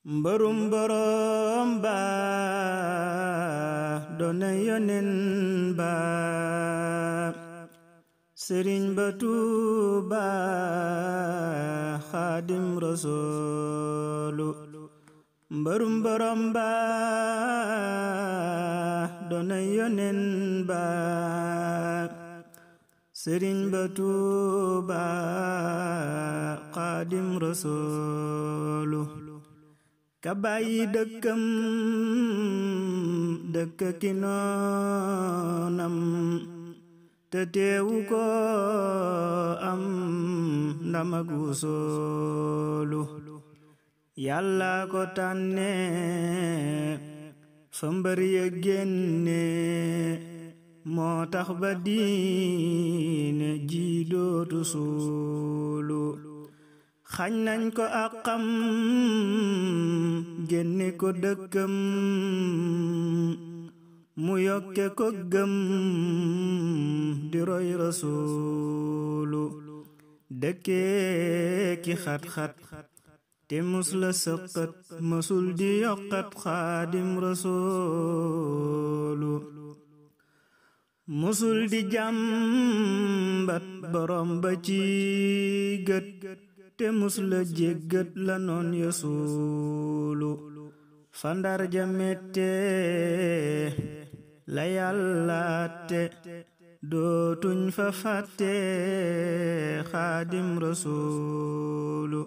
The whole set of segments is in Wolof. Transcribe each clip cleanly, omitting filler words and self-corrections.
mbërum borom ba doona yonen ba sëriñ ba Tuuba xaadim rasuulu mbërum borom ba doona yonen ba sëriñ ba Tuuba xaadim rasuulu ka bàyyi dëkkam dëkk ki noonam te teewu ko am ndam ak wusoolu yàlla ko tànne fa mbër ya génne moo tax ba diine ji dootu suulu xañ nañ ko àqam génne ko dëkkam mu yokke ko gëm di roy rasuulu dëkkee ki xat-xat te mus la sëqat mësul di yokkat xaadim rasuulu musul di jàmbat borom ba ci gët te mus la jéggat la noon ya suulu fa ndar ja mette la yàllaate dootuñ fa fàtte xaadim rasuulu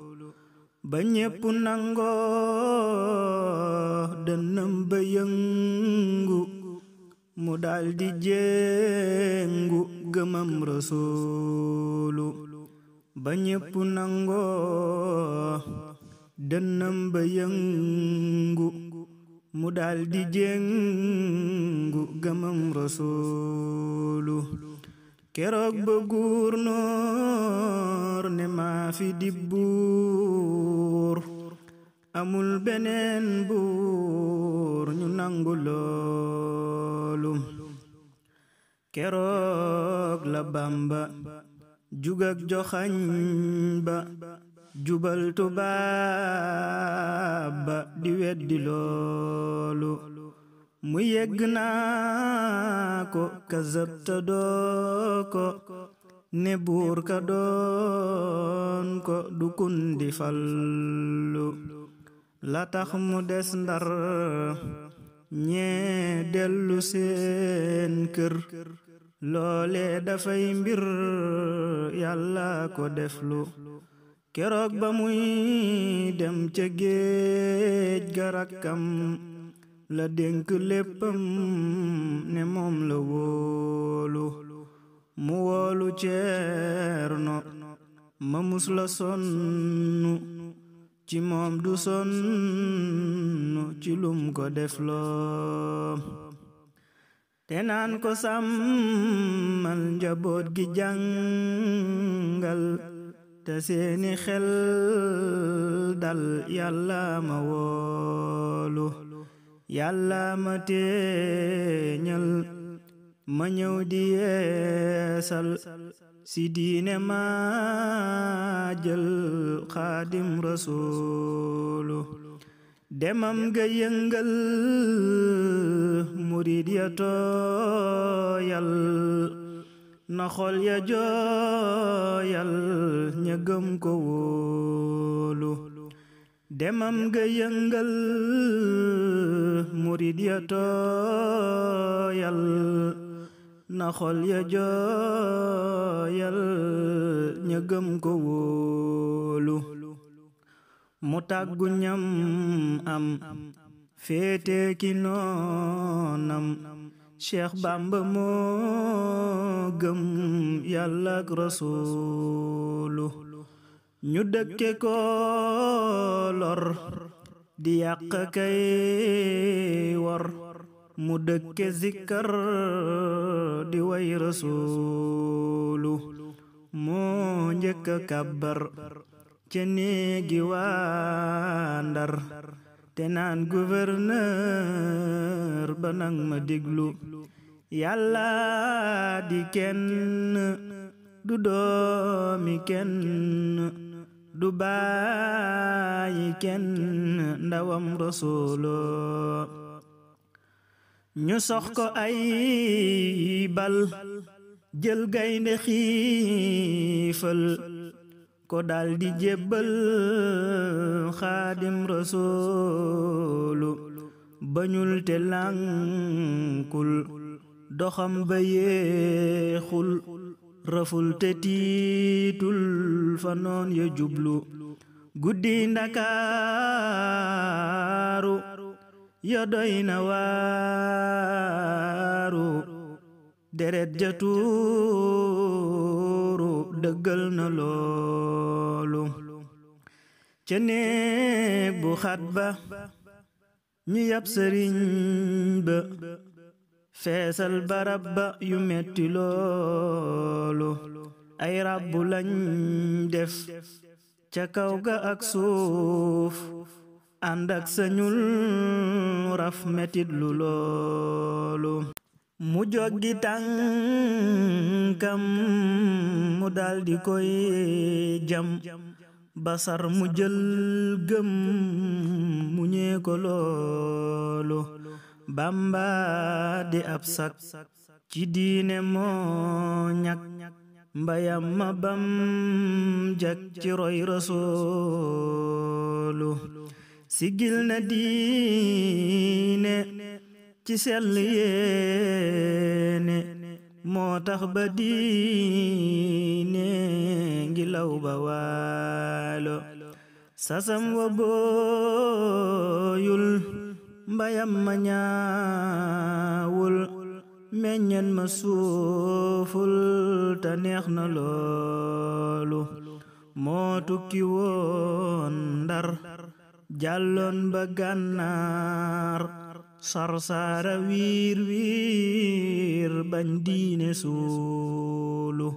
ba ñépp nangoo dënnam ba yëngu mu daldi jéngu gëmam rasuulu ba ñépp nangoo dënnam ba yëngu mu daldi jéngu gëmam rasuulu keroog ba gouverneur ne maa fi di buur amul beneen buur ñu nangu loolu keroog la Bamba jugak joxañ ba jubal tubaab ba di weddi loolu mu yegg naa ko kazabta doo ko ne buur ka doon ko du kundi fallu la tax mu des ndar ñee dellu seen kër loole dafay mbir yàlla ko deflu keroog ba muy dem ca géej ga rakkam la dénk léppam ne moom la wóolu mu wóolu Ceerno ma mus la sonnu ci moom du sonnu ci lum ko defloo te naan ko sàmmal njaboot gi jàngal te seeni xel dal yàlla ma woolu yàlla ma teeñal ma ñëw di yeesal si diine ma jël xaadim rasuulu demam ga yëngal murid ya tooyal na xol ya jooyal ña gëm ko wóolu demam ga yëngal murid ya tooyal na xol ya jooyal ña gëm ko wóolu mu tàggu ñam am féete ki noonam Cheikh Bamba moo gëm yàlla ak rasuulu ñu dëkke ko lor di yàq kay wor mu dëkke zikkar di way rasuulu moo njëkk a kàbbar ca néegi waa Ndar te naan gouverneur ba nang ma déglu yàlla di kenn du doomi kenn du bàyyi kenn ndawam rasuulu ñu sox ko ay bal jël gaynde xiifal ko daldi jébbal xaadim rasuulu bañul te lànkul doxam ba yeexul raful te tiitul fa noon ya jublu guddi Ndakaaru ya doy na waaru deret ja tuuru dëggal na loolu ca néeg bu xat ba ñu yab sëriñ ba feesal barab ba yu metti loolu ay rabbu lañ def ca kaw ga ak suuf ànd ak sañul raf metit lu loolu mu joggi tànkam mu daldi koy jam basar mu jël gëm mu ñee ko loolu Bamba di ab sak ci diine moo ñak mbayam ma bam jak ci roy rasuulu sigil na diine ci sell yéene moo tax ba diine ngi law ba waalo sasam wa booyul mbayam ma ñaawul meññen ma suuful ta neex na loolu moo tukki woon Ndar jàlloon ba Gànnaar sarsaara wiir wiir bañ diine suulu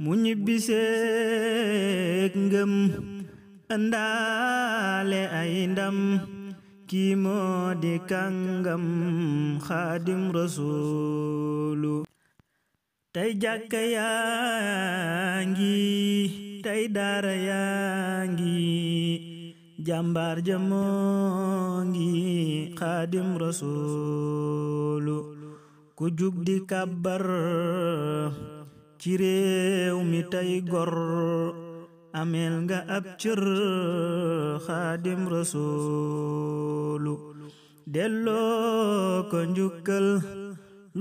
mu ñibbiseek ngëm ëndaale ay ndam kii moo di kàngam xaadim rasuulu tey jàkka yaa ngi tey daara yaa ngi jàmbaar ja moo ngi xaadim rasuulu ku jug di kàbbar ci réew mi tey gor ameel nga ab cër xaadim rasuulu delloo ko njukkal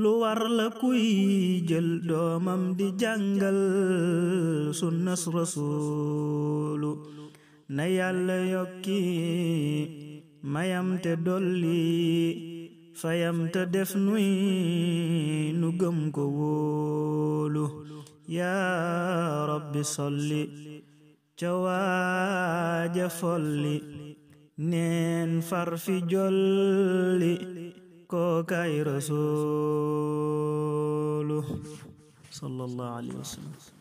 lu war la kuy jël doomam di jàngal sunnas rasuulu na Yàlla yokki mayam te dolli fayam te def nuy nu gëm ko wóolu yaa rabbi solli ca waaja folli neen far fi jolli kookaay rasuulu sallallahu alayhi wa sallam